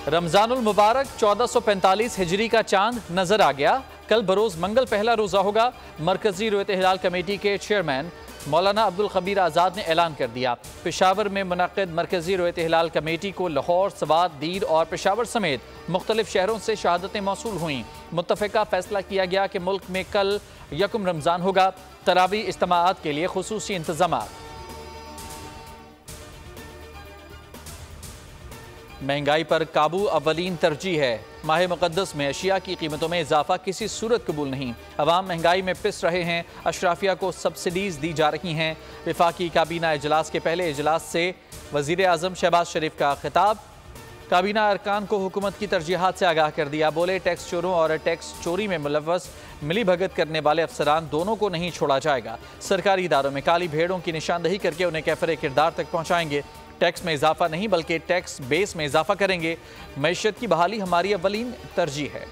रमजानुल मुबारक 1445 हिजरी का चांद नजर आ गया। कल बरोज मंगल पहला रोजा होगा। मरकजी रोयत हिलाल कमेटी के चेयरमैन मौलाना अब्दुल खबीर आज़ाद ने ऐलान कर दिया। पेशावर में मुनक़्क़िद मरकजी रोयत हिलाल कमेटी को लाहौर, सवात, दीर और पेशावर समेत मुख्तलिफ शहरों से शहादतें मौसूल हुई। मुत्तफ़िका फैसला किया गया कि मुल्क में कल यकुम रमज़ान होगा। तरावी इज्तिमाआत के लिए खुसूसी इंतज़ामात। महंगाई पर काबू अव्वलीन तरजीह है। माह मुक़द्दस में अशिया की कीमतों में इजाफा किसी सूरत कबूल नहीं। अवाम महंगाई में पिस रहे हैं। अशराफिया को सब्सिडीज़ दी जा रही हैं। वफाकी काबीना इजलास के पहले इजलास से वज़ीर आज़म शहबाज शरीफ का खिताब। काबीना अरकान को हुकूमत की तरजीहात से आगाह कर दिया। बोले, टैक्स चोरों और टैक्स चोरी में मुलव्वस मिली भगत करने वाले अफसरान दोनों को नहीं छोड़ा जाएगा। सरकारी इदारों में काली भेड़ों की निशानदही करके उन्हें कैफरे किरदार तक पहुँचाएंगे। टैक्स में इजाफा नहीं बल्कि टैक्स बेस में इजाफा करेंगे। मईशत की बहाली हमारी अव्वलीन तरजीह है।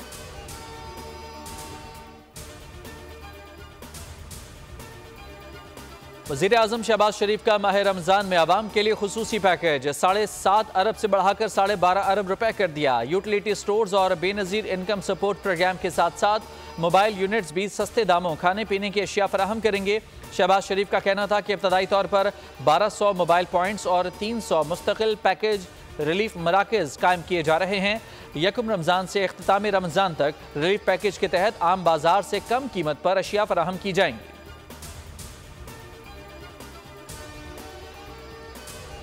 वज़ीर आज़म शहबाज शरीफ का माह रमज़ान में आवाम के लिए खुसूसी पैकेज 7.5 अरब से बढ़ाकर 12.5 अरब रुपए कर दिया। यूटिलिटी स्टोर्स और बेनज़ीर इनकम सपोर्ट प्रोग्राम के साथ साथ मोबाइल यूनिट्स भी सस्ते दामों खाने पीने की अशिया फराहम करेंगे। शहबाज शरीफ का कहना था कि इब्तदाई तौर पर 1200 मोबाइल पॉइंट्स और 300 मुस्तकिल पैकेज रिलीफ मराकज़ कायम किए जा रहे हैं। यकुम रमज़ान से इख्तिताम रमज़ान तक रिलीफ पैकेज के तहत आम बाजार से कम कीमत पर अशिया फराहम की जाएंगी।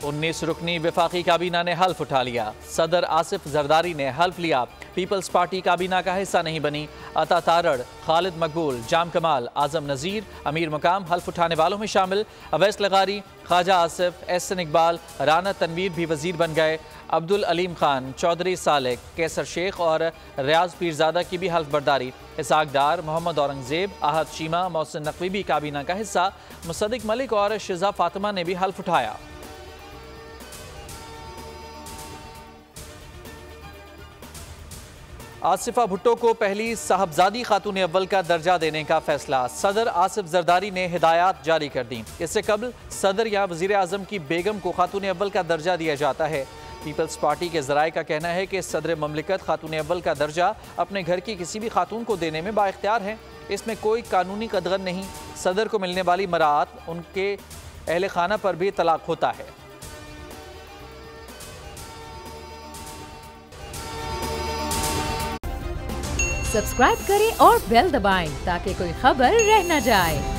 19 रुकनी वफाकी काबीना ने हल्फ उठा लिया। सदर आसिफ जरदारी ने हल्फ लिया। पीपल्स पार्टी काबीना का हिस्सा नहीं बनी। अता तारड़, खालिद मकबूल, जाम कमाल, आजम नज़ीर, अमीर मुकाम हल्फ उठाने वालों में शामिल। अवैस लगारी, ख्वाजा आसिफ, एहसन इकबाल, राना तनवीर भी वजीर बन गए। अब्दुल अलीम खान, चौधरी सालेक, कैसर शेख और रियाज पीरजादा की भी हल्फ बर्दारी। इसाक डार, मोहम्मद औरंगजेब, आहद शीमा, मोहसिन नकवी भी काबीना का हिस्सा। मुसद्दिक मलिक और शिजा फातिमा ने भी हल्फ उठाया। आसिफा भुट्टो को पहली साहबजादी खातून अव्वल का दर्जा देने का फैसला। सदर आसिफ जरदारी ने हिदायत जारी कर दी। इससे कबल सदर या वज़ीर आज़म की बेगम को खातून अव्वल का दर्जा दिया जाता है। पीपल्स पार्टी के ज़राए का कहना है कि सदर ममलिकत खातून अव्वल का दर्जा अपने घर की किसी भी खातून को देने में बाइख्तियार है। इसमें कोई कानूनी कदगन नहीं। सदर को मिलने वाली मराअत उनके अहले खाना पर भी तलाक होता है। सब्सक्राइब करें और बेल दबाएं ताकि कोई खबर रह न जाए।